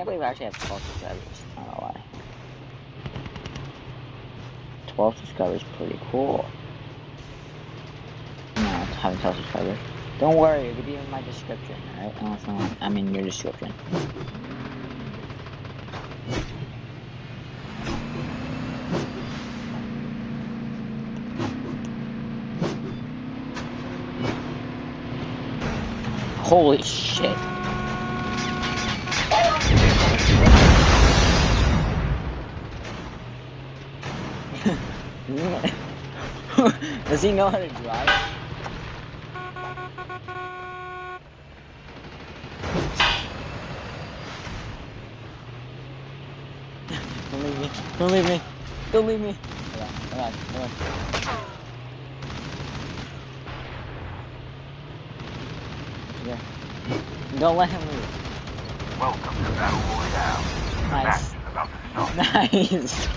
can't believe I actually have 12 subscribers. I don't know why. 12 subscribers, pretty cool. No, having 12 subscribers. Don't worry, it'll be in my description, alright? Unless I'm in your description. Holy shit. Does he know how to drive? Don't leave me. Don't leave me. Don't leave me. Hold on. Yeah. Don't let him leave. Welcome to Battle Royale. Nice. About to start. Nice.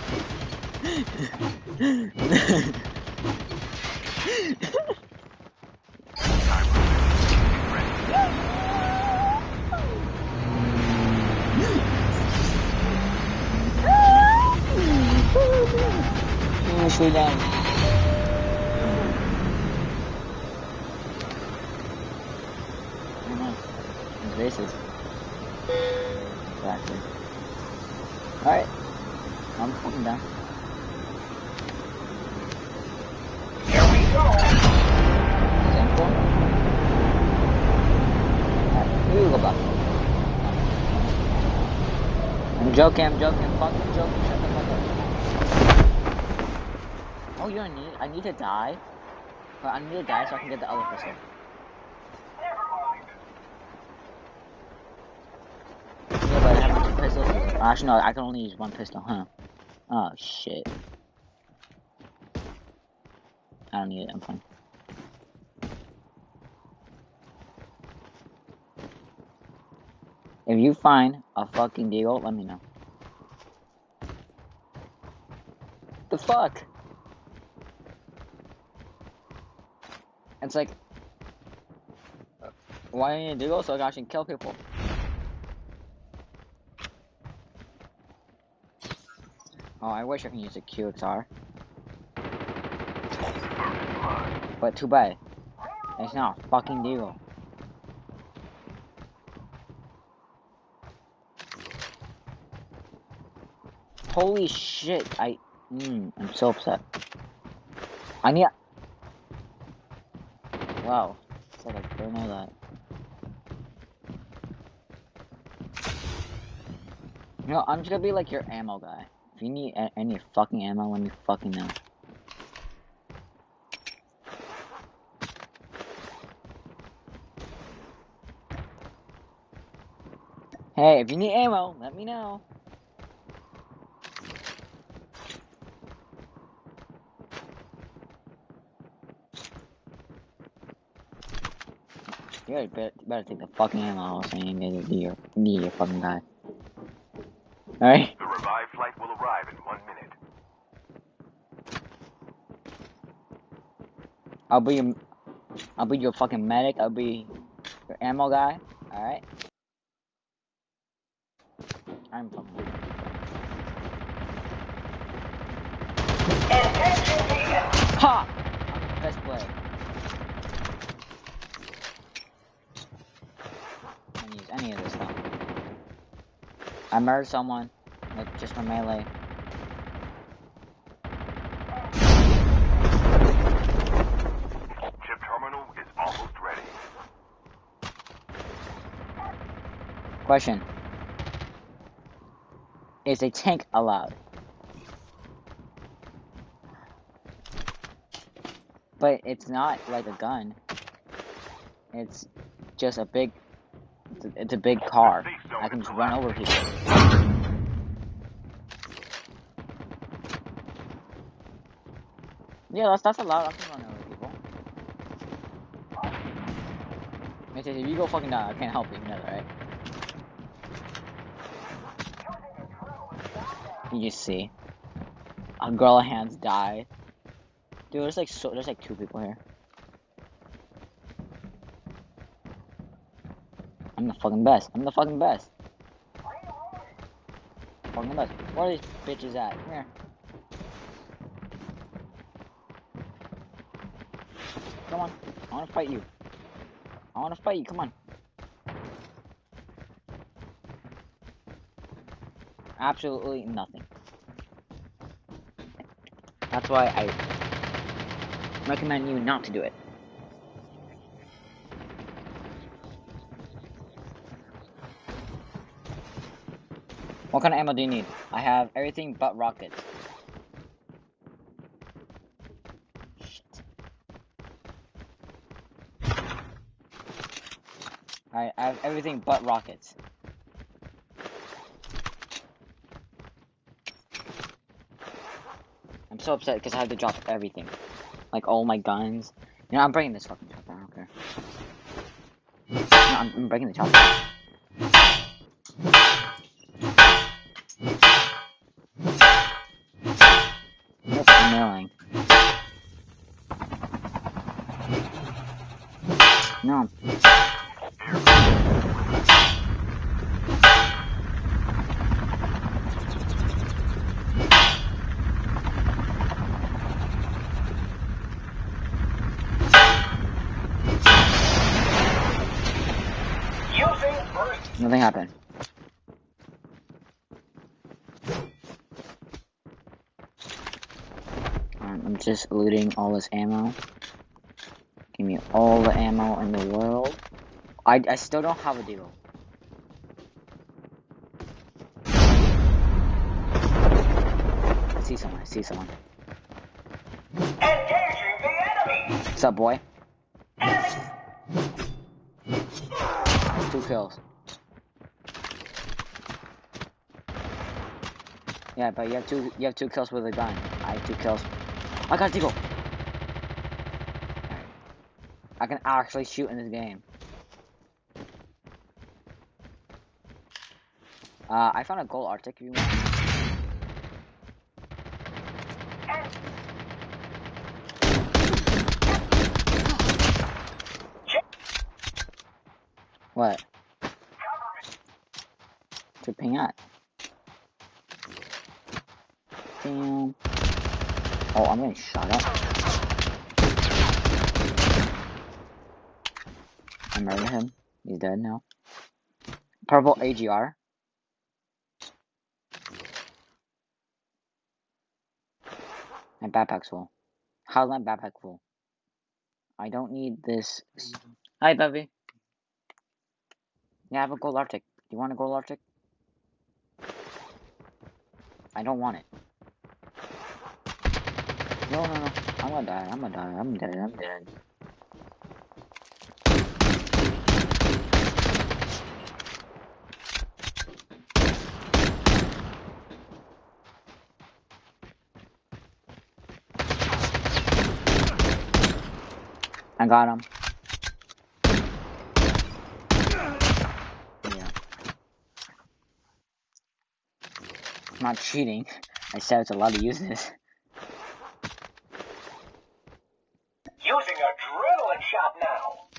Slow down. It's racist. Exactly. Alright. I'm fucking down. Here we go. Simple. Alright, we will go back. I'm joking, fucking joking, shut the fuck up. Oh, you don't need, I need to die? But I need to die so I can get the other pistol. Yeah, but I have two pistols. Actually, no, I can only use one pistol, huh? Oh, shit. I don't need it, I'm fine. If you find a fucking deagle, let me know. The fuck? It's like, why do you need a deagle so I can actually kill people? Oh, I wish I can use a QXR. But too bad. It's not a fucking deagle. Holy shit, I'm so upset. I need. Wow, it's like I don't know that. You know, I'm just gonna be like your ammo guy. If you need any fucking ammo, let me fucking know. Hey, if you need ammo, let me know. You better take the fucking ammo so you can get your fucking guy. Alright? The revived flight will arrive in 1 minute. I'll be your fucking medic, I'll be your ammo guy. Alright? I'm fucking ha! Best play. I can't use any of this stuff. I murdered someone with just my melee. Chip terminal is almost ready. Question. Is a tank allowed? But it's not like a gun. It's just a big... It's a big car. I can just run over people. Yeah, that's allowed. I can run over people. If you go fucking down, I can't help you. You know that, right? You just see. A gorillahands died. Dude, there's like 2 people here. I'm the fucking best. fucking bus. Where are these bitches at? Come here. Come on. I wanna fight you. I wanna fight you. Come on. Absolutely nothing. That's why I recommend you not to do it. What kind of ammo do you need? I have everything but rockets. Shit. I have everything but rockets. I'm so upset because I have to drop everything. Like all my guns. You know, I'm breaking this fucking chopper, I don't care. No, I'm breaking the chopper. That's annoying. No. Nothing happened. I'm just looting all this ammo. Give me all the ammo in the world. I still don't have a deal. I see someone. I see someone. Engaging the enemy! What's up, boy? Enemy! 2 kills. Yeah, but you have two kills with a gun. I have 2 kills. I got a deagle. Alright. I can actually shoot in this game. I found a gold Arctic if you want. What? What's your ping at? Damn. Oh, I'm getting shot at. I murdered him. He's dead now. Purple AGR. My backpack's full. How's my backpack full? I don't need this. Hi, Bubby. Yeah, I have a gold Arctic. Do you want a gold Arctic? I don't want it. No, no, no. I'm gonna die. I'm gonna die. I'm dead. I'm dead. I got him. Yeah. I'm not cheating. I said it's allowed to use this. Using adrenaline shot now!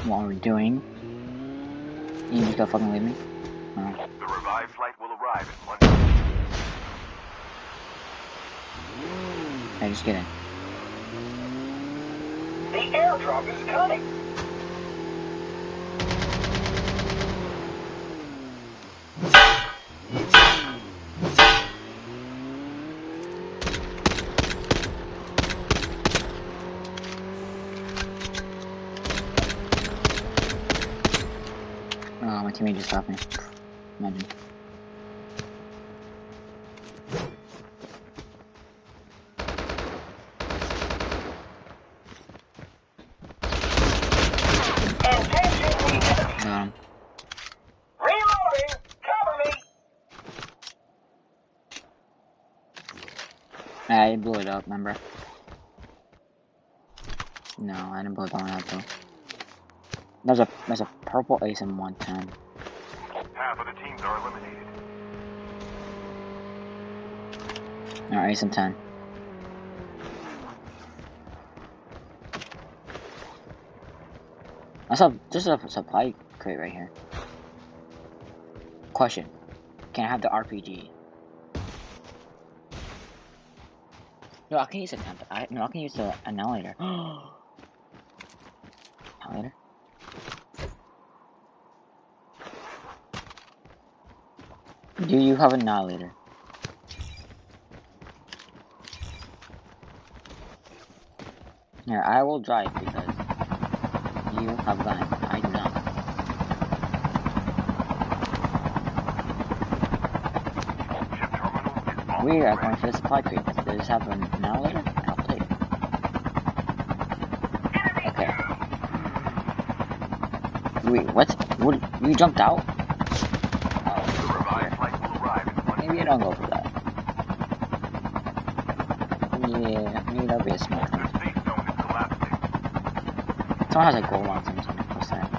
What we're doing. You just gonna fucking leave me? No. The revived flight will arrive in 1 minute. Hey, just get in. The airdrop is coming! Oh, my teammate just stopped me. Imagine. Got him. Reloading! Cover me! I blew it up, remember? No, I didn't blow that one up though. There's a purple ace in 110. Half of the teams are eliminated. No, ace in 10. I saw just a supply crate right here. Question: can I have the RPG? No, I can use I can use the annihilator. Annihilator. Do you have an annihilator? Here, I will drive because you have guns. I do not. Chip terminal is We almost are ready. going for the supply crate. Does this have an annihilator? I'll take it. Okay. Wait, what? What? You jumped out? Oh, The go revived here. flight will arrive in 1 Maybe I minute. don't go for that. Yeah, maybe that'll be a smart The choice. safe zone is collapsing. Someone has a gold on something. What's that?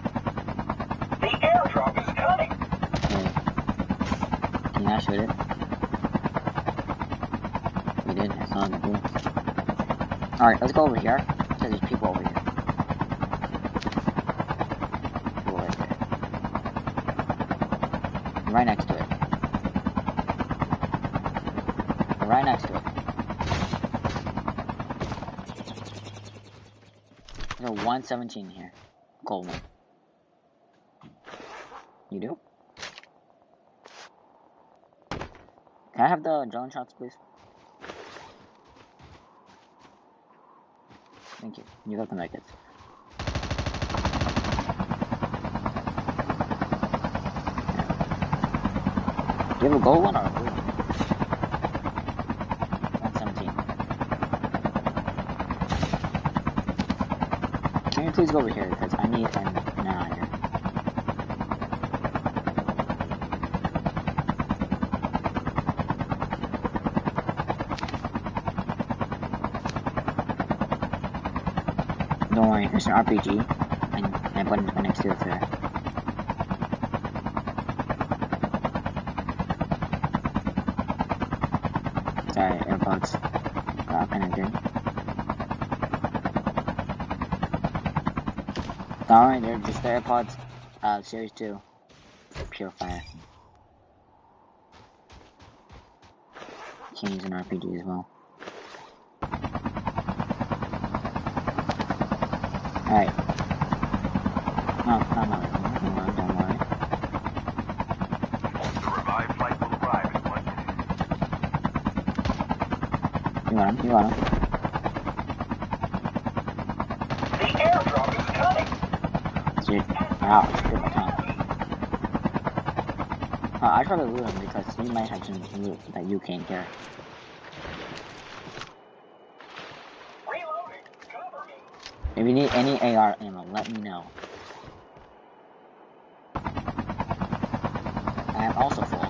The airdrop is coming. Wait, can you not shoot it? We did. I saw the blue. Alright, let's go over here. Because there's people over here. People right there. Right next to it. Right next to it. There's a 117 here. Gold one. You do? Can I have the drone shots, please? Thank you. You got the medkits. Do you have a gold one or a blue one? 117. Can you please go over here? Because I need an annihilator. Don't worry, there's an RPG. And my button's right next to it there. Sorry, AirPods got connected. Don't worry, they're just the AirPods. Series 2. Pure fire. Can use an RPG as well. Alright. No, not right here. Don't worry, don't worry. The revived flight will arrive in 1 minute. You got him, you got him. The airdrop is coming. Dude, wow, it's good time. I'd probably loot him because he might have some loot that you can't get. Reloading. Cover me. If you need any AR ammo, let me know. I am also full.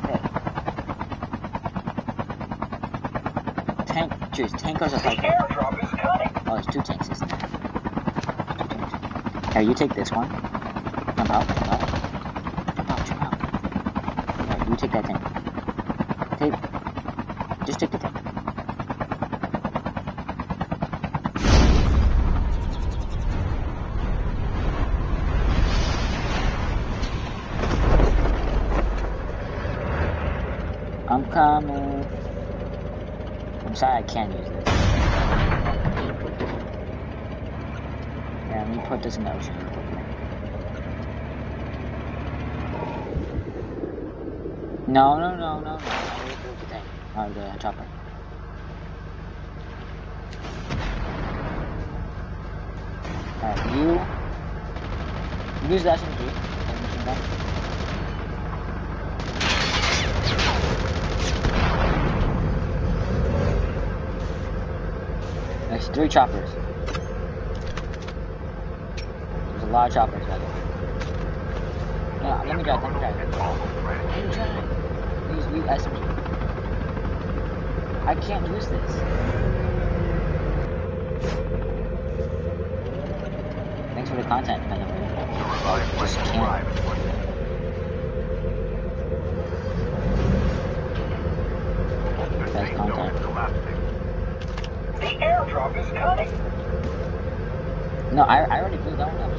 Okay. Tank, choose tank or supply The crate. airdrop is coming. Oh, there's 2 tanks, isn't there? 2 tanks. Here, you take this one. Jump out, jump out. Jump out, jump out. Alright, you take that tank. Just take the tank. I'm coming. I'm sorry I can't use this. Yeah, let me put this in the ocean real quickly. No. I will do the thing. Or the chopper. Alright, you use the SMG. Machine gun. There's 3 choppers. There's a lot of choppers, by the way. Yeah, let me drive. It's almost ready. Let me drive. Use SMG. I can't use this. Thanks for the content, by the way. I just can't. That's content. The airdrop airdrop is coming. No, I already blew that one up.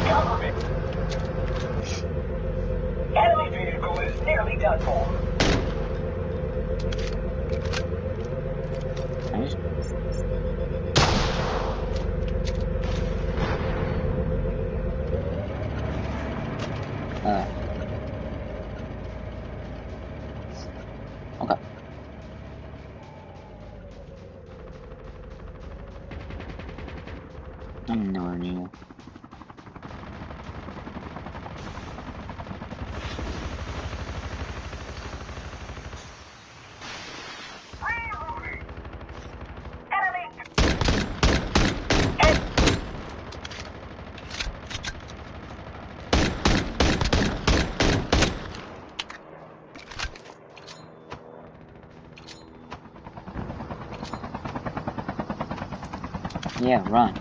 Cover me. Enemy vehicle is nearly done for. I just... Okay. I'm nowhere near. Yeah, run.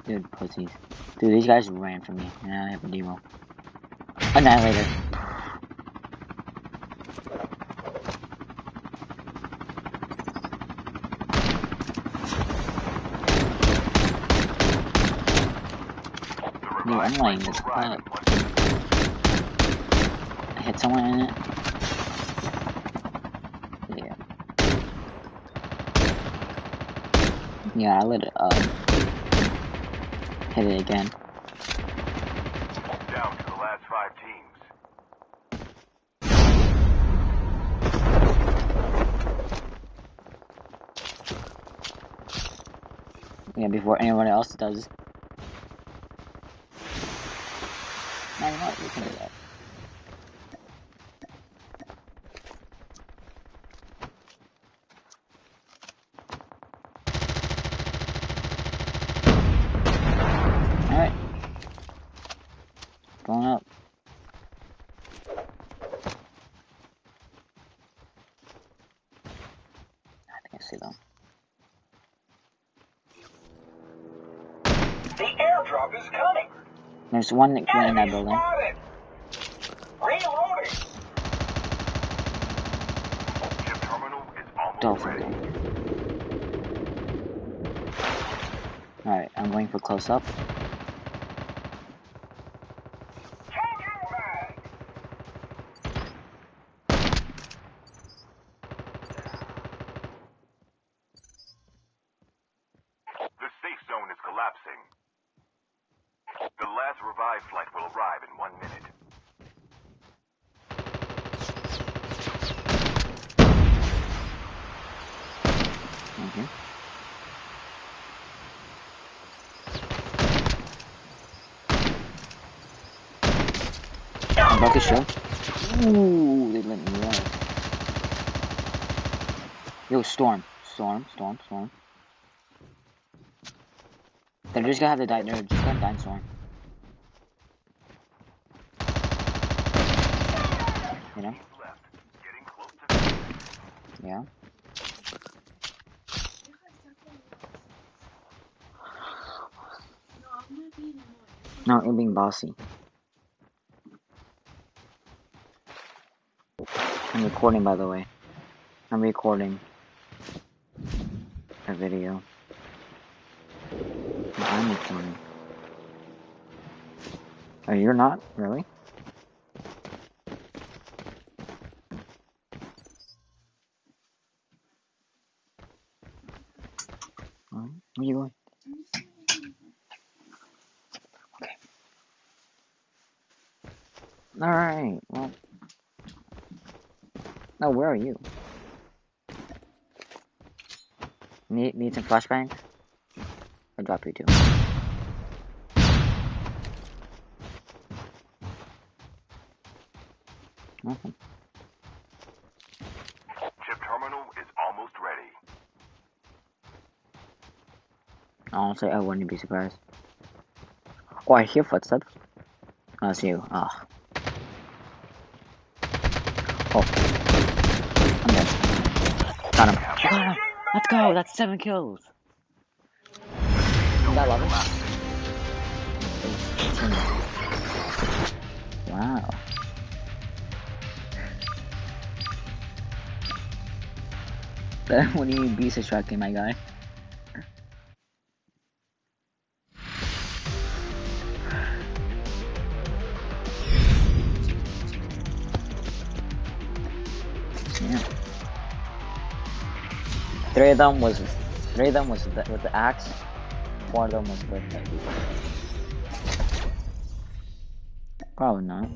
Dude, pussies. Dude, these guys ran from me, and I have a demo. Annihilator. Dude, I'm lighting this up. I hit someone in it. Yeah. Yeah, I lit it up. Hit it again. Down to the last 5 teams. Yeah, before anyone else does. No, you know what? You can do that. Alright. Going up. I think I see them. The airdrop is coming. There's one that went in that building. Spotted. Reloading. Chip terminal is almost Dolphin ready. gun. Alright, I'm going for close up. Changing mag. The safe zone is collapsing. The last revived flight will arrive in 1 minute. Thank you. I'm about to show. Ooh, they let me run. Yo, storm. They're just gonna have to die. They're just gonna die in storm. You know? Yeah. No, you're being bossy. I'm recording, by the way. I'm recording a video. No, I'm recording. Oh, you're not? Really? Alright, where are you going? Okay. Alright, well. No, where are you? Need some flashbangs? I'll drop you too. Awesome. Chip terminal is almost ready. Honestly, I wouldn't be surprised. Oh, I hear footsteps. Oh, it's you. Ah. Oh. I'm dead. Got him. I got him. Let's go. That's 7 kills. Is that level? What do you mean beast extracting, my guy? Yeah. Three of them was with the axe. 4 of them was with the... Probably not.